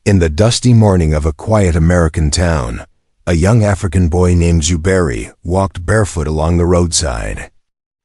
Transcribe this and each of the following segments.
In the dusty morning of a quiet American town, a young African boy named Zuberi walked barefoot along the roadside.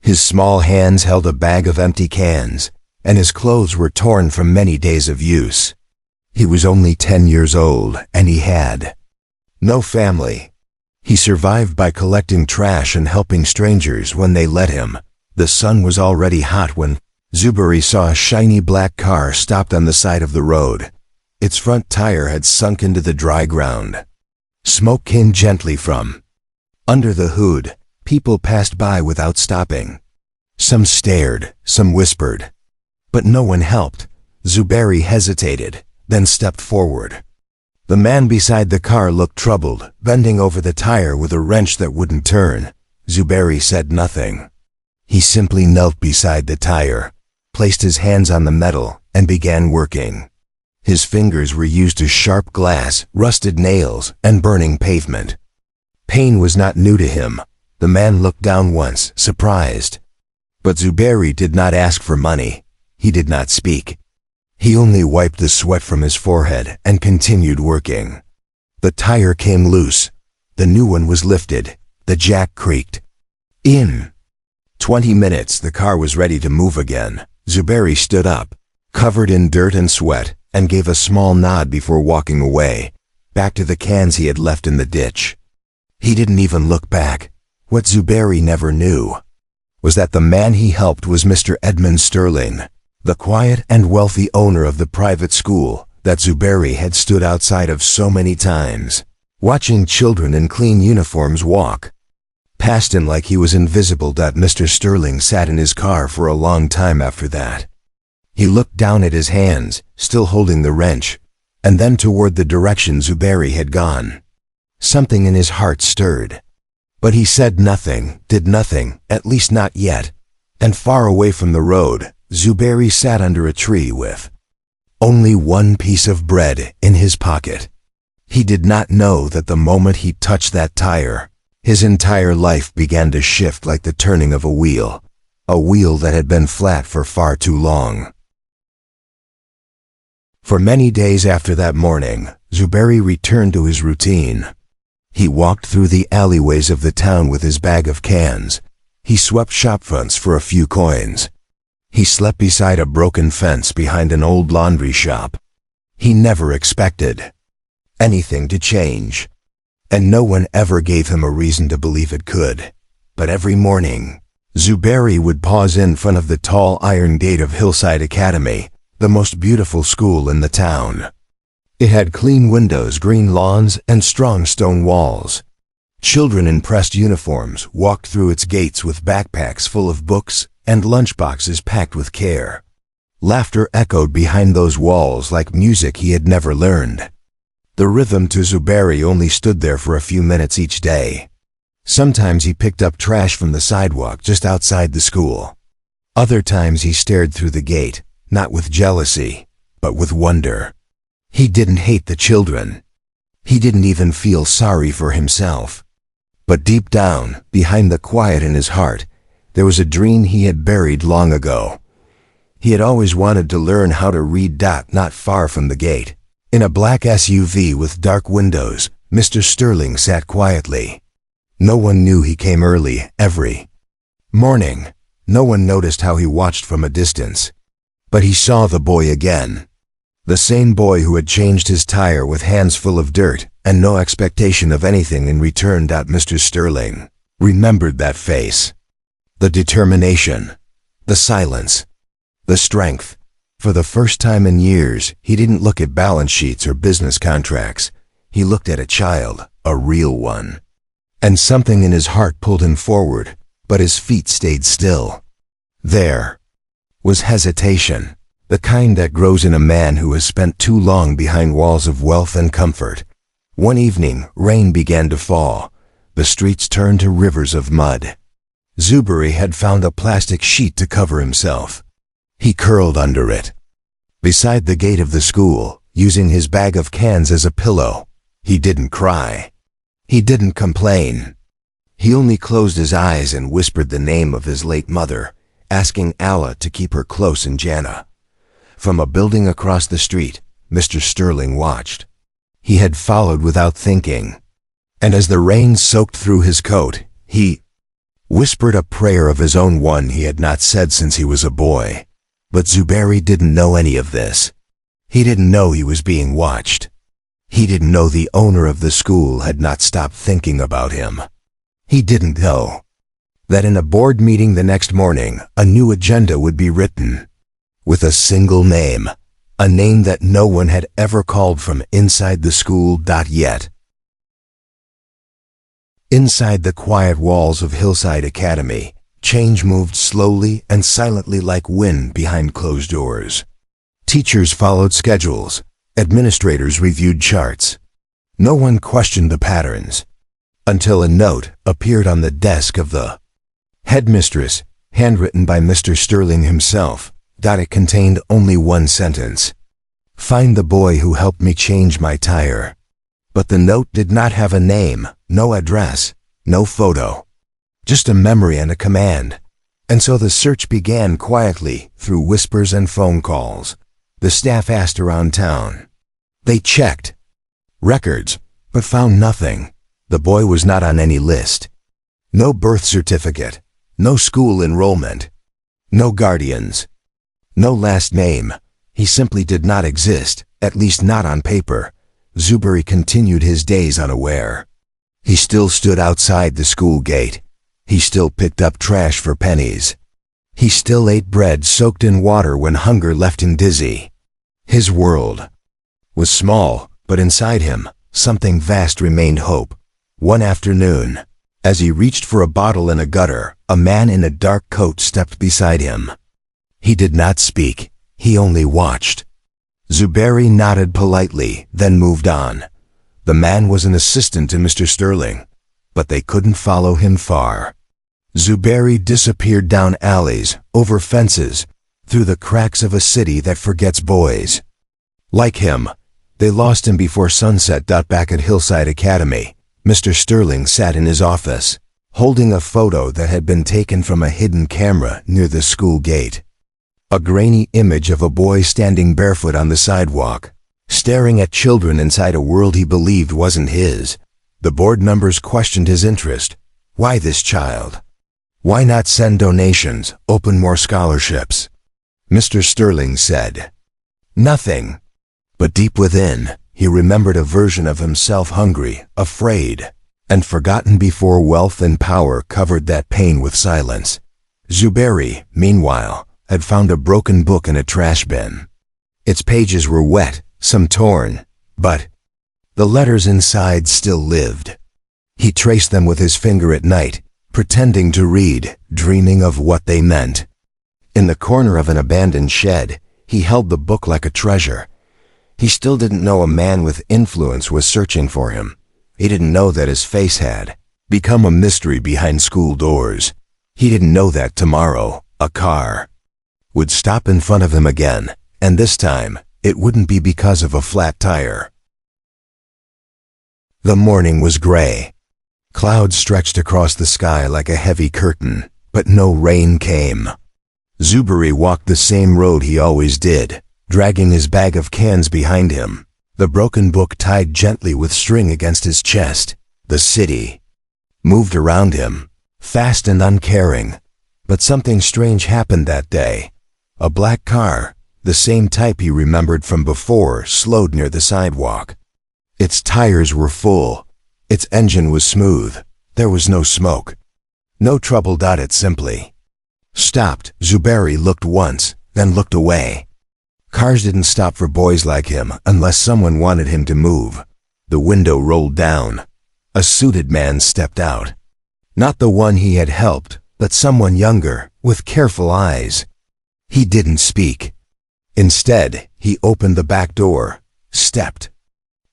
His small hands held a bag of empty cans, and his clothes were torn from many days of use. He was only 10 years old, and he had no family. He survived by collecting trash and helping strangers when they let him. The sun was already hot when Zuberi saw a shiny black car stopped on the side of the road. Its front tire had sunk into the dry ground. Smoke came gently from under the hood. People passed by without stopping. Some stared, some whispered. But no one helped. Zuberi hesitated, then stepped forward. The man beside the car looked troubled, bending over the tire with a wrench that wouldn't turn. Zuberi said nothing. He simply knelt beside the tire, placed his hands on the metal, and began working. His fingers were used to sharp glass, rusted nails, and burning pavement. Pain was not new to him. The man looked down once, surprised. But Zuberi did not ask for money. He did not speak. He only wiped the sweat from his forehead and continued working. The tire came loose. The new one was lifted. The jack creaked. In 20 minutes, the car was ready to move again. Zuberi stood up, covered in dirt and sweat, and gave a small nod before walking away, back to the cans he had left in the ditch. He didn't even look back. What Zuberi never knew was that the man he helped was Mr. Edmund Sterling, the quiet and wealthy owner of the private school that Zuberi had stood outside of so many times, watching children in clean uniforms walk past him like he was invisible. Mr. Sterling sat in his car for a long time after that. He looked down at his hands, still holding the wrench, and then toward the direction Zuberi had gone. Something in his heart stirred. But he said nothing, did nothing, at least not yet. And far away from the road, Zuberi sat under a tree with only one piece of bread in his pocket. He did not know that the moment he touched that tire, his entire life began to shift like the turning of a wheel that had been flat for far too long. For many days after that morning, Zuberi returned to his routine. He walked through the alleyways of the town with his bag of cans. He swept shop fronts for a few coins. He slept beside a broken fence behind an old laundry shop. He never expected anything to change, and no one ever gave him a reason to believe it could. But every morning, Zuberi would pause in front of the tall iron gate of Hillside Academy, the most beautiful school in the town. It had clean windows, green lawns, and strong stone walls. Children in pressed uniforms walked through its gates with backpacks full of books and lunchboxes packed with care. Laughter echoed behind those walls like music he had never learned. The rhythm to Zuberi only stood there for a few minutes each day. Sometimes he picked up trash from the sidewalk just outside the school. Other times he stared through the gate, not with jealousy, but with wonder. He didn't hate the children. He didn't even feel sorry for himself. But deep down, behind the quiet in his heart, there was a dream he had buried long ago. He had always wanted to learn how to read. Not far from the gate, in a black SUV with dark windows, Mr. Sterling sat quietly. No one knew he came early every morning. No one noticed how he watched from a distance. But he saw the boy again. The same boy who had changed his tire with hands full of dirt and no expectation of anything in return. Mr. Sterling remembered that face. The determination, the silence, the strength. For the first time in years, he didn't look at balance sheets or business contracts. He looked at a child, a real one. And something in his heart pulled him forward, but his feet stayed still. There was hesitation, the kind that grows in a man who has spent too long behind walls of wealth and comfort. One evening, rain began to fall. The streets turned to rivers of mud. Zuberi had found a plastic sheet to cover himself. He curled under it, beside the gate of the school, using his bag of cans as a pillow. He didn't cry. He didn't complain. He only closed his eyes and whispered the name of his late mother, asking Allah to keep her close in Jannah. From a building across the street, Mr. Sterling watched. He had followed without thinking. And as the rain soaked through his coat, he whispered a prayer of his own, one he had not said since he was a boy. But Zubairi didn't know any of this. He didn't know he was being watched. He didn't know the owner of the school had not stopped thinking about him. He didn't know that in a board meeting the next morning, a new agenda would be written, with a single name, a name that no one had ever called from inside the school. Yet. Inside the quiet walls of Hillside Academy, change moved slowly and silently like wind behind closed doors. Teachers followed schedules. Administrators reviewed charts. No one questioned the patterns, until a note appeared on the desk of the headmistress, handwritten by Mr. Sterling himself. It contained only one sentence: "Find the boy who helped me change my tire." But the note did not have a name, no address, no photo. Just a memory and a command. And so the search began quietly, through whispers and phone calls. The staff asked around town. They checked records, but found nothing. The boy was not on any list. No birth certificate, no school enrollment, no guardians, no last name. He simply did not exist, at least not on paper. Zubairi continued his days unaware. He still stood outside the school gate. He still picked up trash for pennies. He still ate bread soaked in water when hunger left him dizzy. His world was small, but inside him, something vast remained: hope. One afternoon, as he reached for a bottle in a gutter, a man in a dark coat stepped beside him. He did not speak. He only watched. Zubairi nodded politely, then moved on. The man was an assistant to Mr. Sterling, but they couldn't follow him far. Zubairi disappeared down alleys, over fences, through the cracks of a city that forgets boys. Like him, they lost him before sunset. Back at Hillside Academy, Mr. Sterling sat in his office, holding a photo that had been taken from a hidden camera near the school gate. A grainy image of a boy standing barefoot on the sidewalk, staring at children inside a world he believed wasn't his. The board members questioned his interest. Why this child? Why not send donations, open more scholarships? Mr. Sterling said nothing. But deep within, he remembered a version of himself hungry, afraid, and forgotten before wealth and power covered that pain with silence. Zubairi, meanwhile, had found a broken book in a trash bin. Its pages were wet, some torn, but the letters inside still lived. He traced them with his finger at night, pretending to read, dreaming of what they meant. In the corner of an abandoned shed, he held the book like a treasure. He still didn't know a man with influence was searching for him. He didn't know that his face had become a mystery behind school doors. He didn't know that tomorrow, a car would stop in front of him again, and this time, it wouldn't be because of a flat tire. The morning was gray. Clouds stretched across the sky like a heavy curtain, but no rain came. Zubairi walked the same road he always did, dragging his bag of cans behind him, the broken book tied gently with string against his chest. The city moved around him, fast and uncaring. But something strange happened that day. A black car, the same type he remembered from before, slowed near the sidewalk. Its tires were full. Its engine was smooth. There was no smoke. No trouble. It simply stopped. Zubairi looked once, then looked away. Cars didn't stop for boys like him unless someone wanted him to move. The window rolled down. A suited man stepped out. Not the one he had helped, but someone younger, with careful eyes. He didn't speak. Instead, he opened the back door, stepped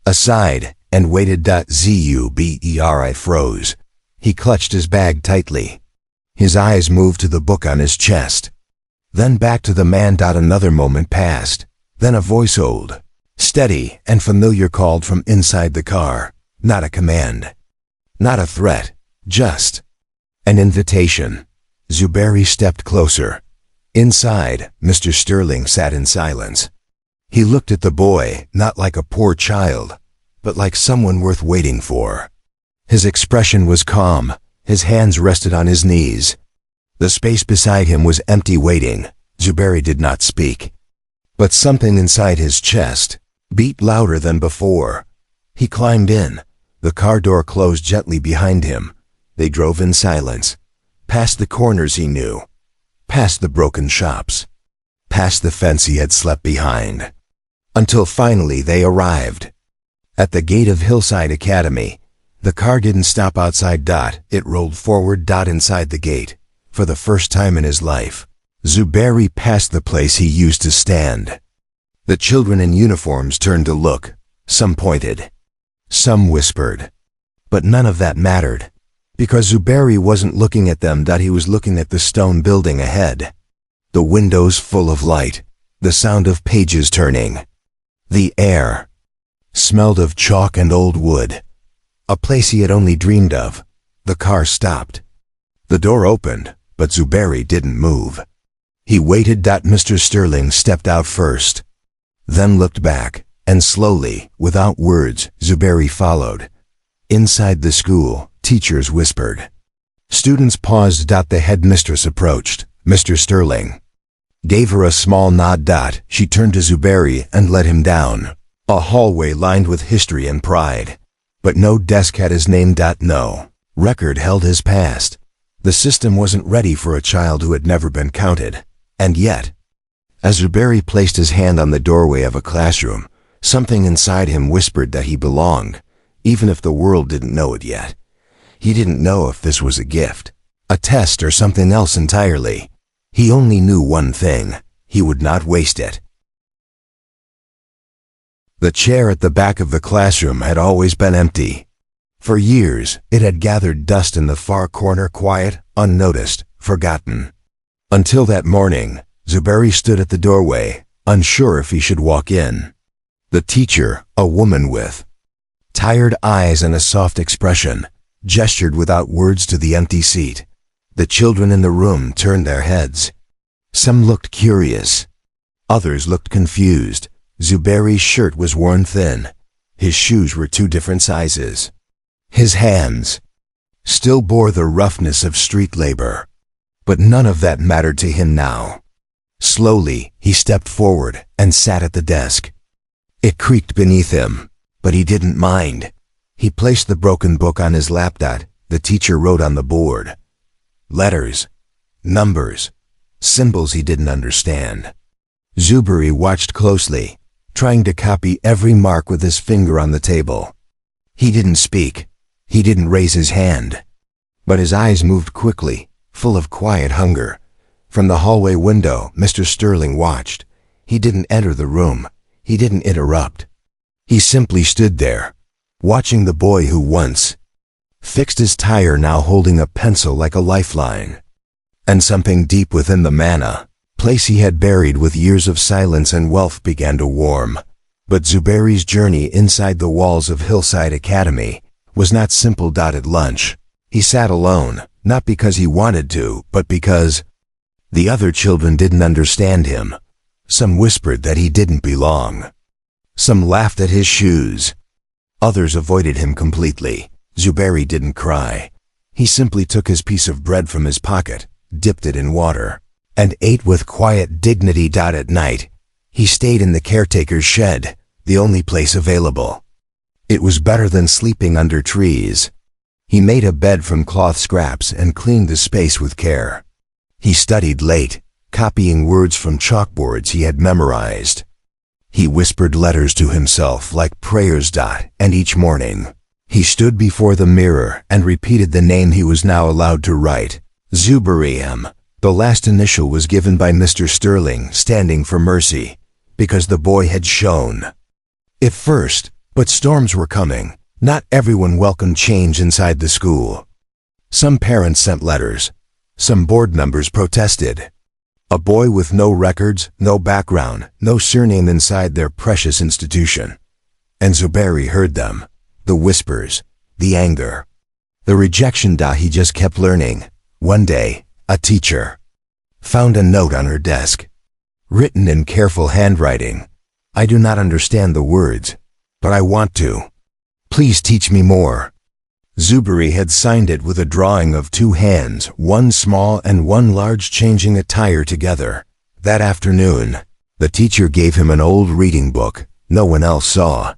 aside, and waited. Zubairi froze. He clutched his bag tightly. His eyes moved to the book on his chest, then back to the man. Another moment passed. Then a voice, old, steady, and familiar, called from inside the car. Not a command, not a threat, just an invitation. Zubairi stepped closer. Inside, Mr. Sterling sat in silence. He looked at the boy, not like a poor child, but like someone worth waiting for. His expression was calm. His hands rested on his knees. The space beside him was empty, waiting. Zubairi did not speak. But something inside his chest beat louder than before. He climbed in. The car door closed gently behind him. They drove in silence, past the corners he knew, past the broken shops, past the fence he had slept behind, until finally they arrived. At the gate of Hillside Academy, the car didn't stop outside. It rolled forward. Inside the gate, for the first time in his life, Zubairi passed the place he used to stand. The children in uniforms turned to look. Some pointed. Some whispered. But none of that mattered, because Zubairi wasn't looking at them. He was looking at the stone building ahead. The windows full of light, the sound of pages turning. The air smelled of chalk and old wood, a place he had only dreamed of. The car stopped. The door opened, but Zubairi didn't move. He waited. Mr. Sterling stepped out first, then looked back, and slowly, without words, Zubairi followed. Inside the school, teachers whispered. Students paused. The headmistress approached. Mr. Sterling gave her a small nod. She turned to Zubairi and led him down a hallway lined with history and pride. But no desk had his name. No record held his past. The system wasn't ready for a child who had never been counted. And yet, as Zubairi placed his hand on the doorway of a classroom, something inside him whispered that he belonged, even if the world didn't know it yet. He didn't know if this was a gift, a test, or something else entirely. He only knew one thing: he would not waste it. The chair at the back of the classroom had always been empty. For years, it had gathered dust in the far corner, quiet, unnoticed, forgotten. Until that morning, Zubairi stood at the doorway, unsure if he should walk in. The teacher, a woman with tired eyes and a soft expression, gestured without words to the empty seat. The children in the room turned their heads. Some looked curious. Others looked confused. Zubairi's shirt was worn thin. His shoes were 2 different sizes. His hands still bore the roughness of street labor. But none of that mattered to him now. Slowly, he stepped forward and sat at the desk. It creaked beneath him, but he didn't mind. He placed the broken book on his lap. The teacher wrote on the board. Letters, numbers, symbols he didn't understand. Zubairi watched closely, trying to copy every mark with his finger on the table. He didn't speak. He didn't raise his hand. But his eyes moved quickly, full of quiet hunger. From the hallway window, Mr. Sterling watched. He didn't enter the room. He didn't interrupt. He simply stood there, watching the boy who once fixed his tire, now holding a pencil like a lifeline. And something deep within the manna place he had buried with years of silence and wealth began to warm. But Zubairi's journey inside the walls of Hillside Academy was not simple. At lunch, he sat alone, not because he wanted to, but because the other children didn't understand him. Some whispered that he didn't belong. Some laughed at his shoes. Others avoided him completely. Zubairi didn't cry. He simply took his piece of bread from his pocket, dipped it in water, and ate with quiet dignity. At night, he stayed in the caretaker's shed, the only place available. It was better than sleeping under trees. He made a bed from cloth scraps and cleaned the space with care. He studied late, copying words from chalkboards he had memorized. He whispered letters to himself like prayers. And each morning, he stood before the mirror and repeated the name he was now allowed to write. Zubairi M. The last initial was given by Mr. Sterling, standing for mercy, because the boy had shown it first. But storms were coming. Not everyone welcomed change inside the school. Some parents sent letters. Some board members protested. A boy with no records, no background, no surname inside their precious institution. And Zubairi heard them. The whispers, the anger, the rejection. He just kept learning. One day, a teacher found a note on her desk, written in careful handwriting. I do not understand the words, but I want to. Please teach me more. Zuberi had signed it with a drawing of two hands, one small and one large, changing attire together. That afternoon, the teacher gave him an old reading book no one else saw.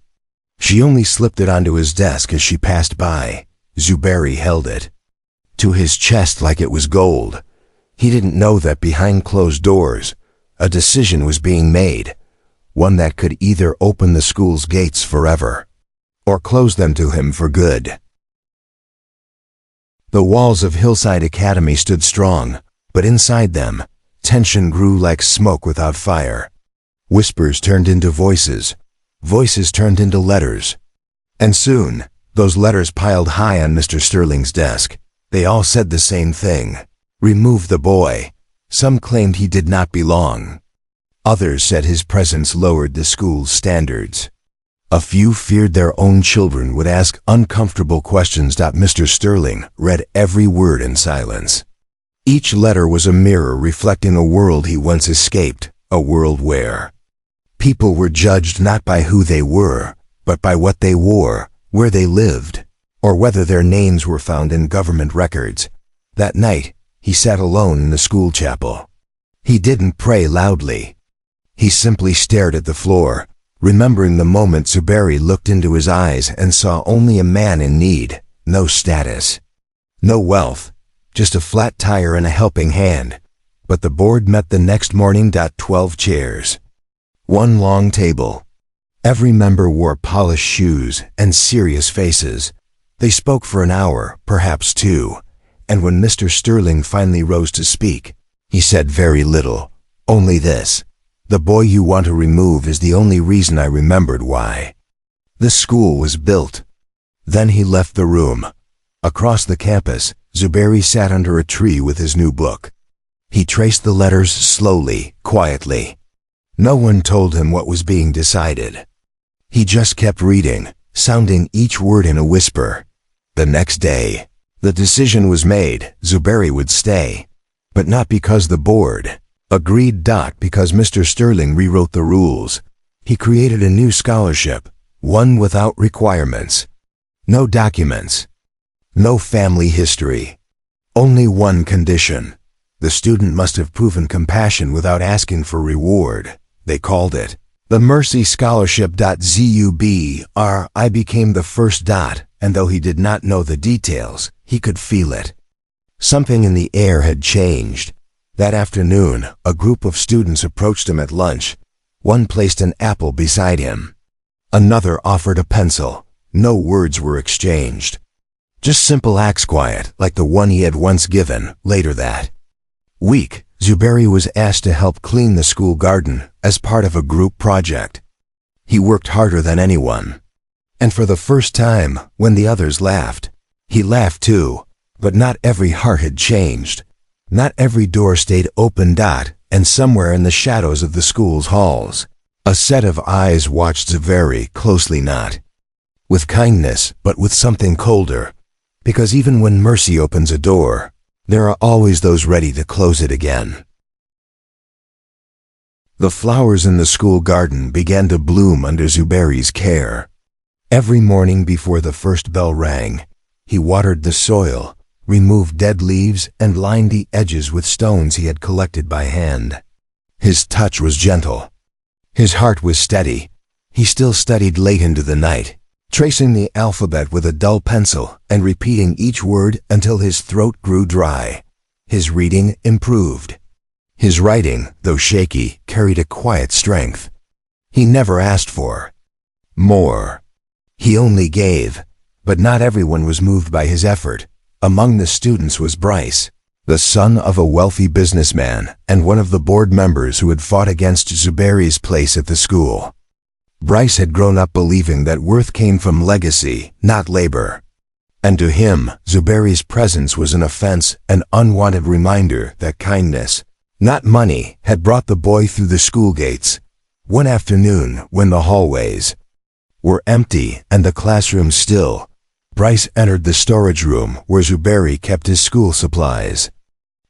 She only slipped it onto his desk as she passed by. Zuberi held it to his chest like it was gold. He didn't know that behind closed doors, a decision was being made, one that could either open the school's gates forever or close them to him for good. The walls of Hillside Academy stood strong, but inside them, tension grew like smoke without fire. Whispers turned into voices, voices turned into letters. And soon, those letters piled high on Mr. Sterling's desk. They all said the same thing: remove the boy. Some claimed he did not belong. Others said his presence lowered the school's standards. A few feared their own children would ask uncomfortable questions. Mr. Sterling read every word in silence. Each letter was a mirror reflecting a world he once escaped, a world where people were judged not by who they were, but by what they wore, where they lived, or whether their names were found in government records. That night, he sat alone in the school chapel. He didn't pray loudly. He simply stared at the floor, remembering the moment Zuberi looked into his eyes and saw only a man in need, no status, no wealth, just a flat tire and a helping hand. But the board met the next morning. 12 chairs. One long table. Every member wore polished shoes and serious faces. They spoke for an hour, perhaps two, and when Mr. Sterling finally rose to speak, he said very little, only this: the boy you want to remove is the only reason I remembered why this school was built. Then he left the room. Across the campus, Zuberi sat under a tree with his new book. He traced the letters slowly, quietly. No one told him what was being decided. He just kept reading, sounding each word in a whisper. The next day, the decision was made: Zuberi would stay. But not because the board agreed. Because Mr. Sterling rewrote the rules. He created a new scholarship, one without requirements. No documents. No family history. Only one condition: the student must have proven compassion without asking for reward. They called it the Mercy Scholarship. Zuberi became the first. And though he did not know the details, he could feel it. Something in the air had changed. That afternoon, a group of students approached him at lunch. One placed an apple beside him. Another offered a pencil. No words were exchanged. Just simple acts, quiet, like the one he had once given. Later that week, Zuberi was asked to help clean the school garden as part of a group project. He worked harder than anyone. And for the first time, when the others laughed, he laughed too. But not every heart had changed. Not every door stayed open. And somewhere in the shadows of the school's halls, a set of eyes watched Zuberi closely, not with kindness, but with something colder. Because even when mercy opens a door, there are always those ready to close it again. The flowers in the school garden began to bloom under Zuberi's care. Every morning before the first bell rang, he watered the soil, removed dead leaves, and lined the edges with stones he had collected by hand. His touch was gentle. His heart was steady. He still studied late into the night, tracing the alphabet with a dull pencil and repeating each word until his throat grew dry. His reading improved. His writing, though shaky, carried a quiet strength. He never asked for more. He only gave. But not everyone was moved by his effort. Among the students was Bryce, the son of a wealthy businessman and one of the board members who had fought against Zuberi's place at the school. Bryce had grown up believing that worth came from legacy, not labor. And to him, Zuberi's presence was an offense, an unwanted reminder that kindness, not money, had brought the boy through the school gates. One afternoon, when the hallways were empty and the classroom still, Bryce entered the storage room where Zuberi kept his school supplies.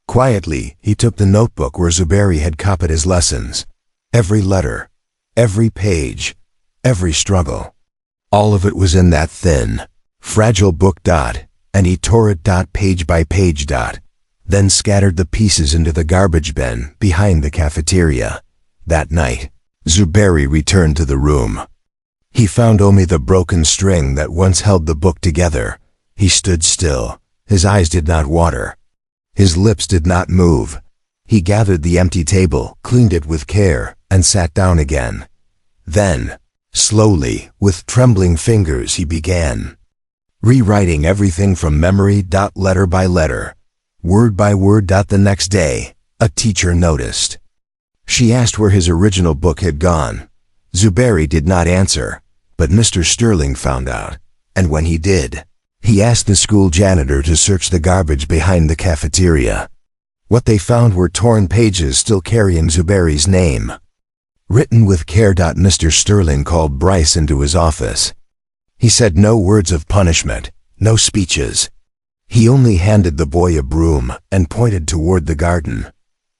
Quietly, he took the notebook where Zuberi had copied his lessons. Every letter, Every page, every struggle. All of it was in that thin, fragile book. And he tore it page by page. Then scattered the pieces into the garbage bin behind the cafeteria. That night, Zubairi returned to the room. He found only the broken string that once held the book together. He stood still. His eyes did not water. His lips did not move. He gathered the empty table, cleaned it with care, and sat down again. Then, slowly, with trembling fingers, he began rewriting everything from memory. Letter by letter, word by word. The next day, a teacher noticed. She asked where his original book had gone. Zubairi did not answer, but Mr. Sterling found out, and when he did, he asked the school janitor to search the garbage behind the cafeteria. What they found were torn pages still carrying Zubairi's name, written with care. Mr. Sterling called Bryce into his office. He said no words of punishment, no speeches. He only handed the boy a broom and pointed toward the garden.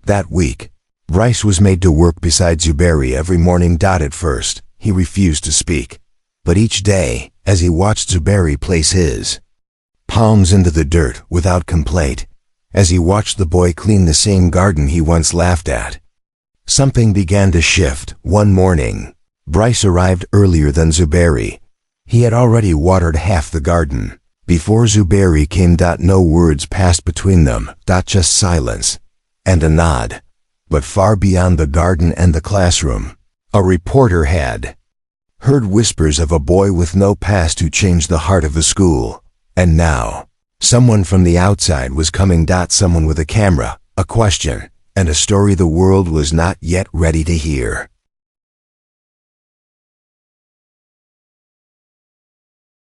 That week, Bryce was made to work beside Zubairi every morning. At first, he refused to speak. But each day, as he watched Zubairi place his palms into the dirt without complaint, as he watched the boy clean the same garden he once laughed at, something began to shift. One morning, Bryce arrived earlier than Zubairi. He had already watered half the garden. Before Zubairi came. No words passed between them. Just silence and a nod. But far beyond the garden and the classroom, a reporter had heard whispers of a boy with no past who changed the heart of the school. And now, someone from the outside was coming. Someone with a camera, a question, and a story the world was not yet ready to hear.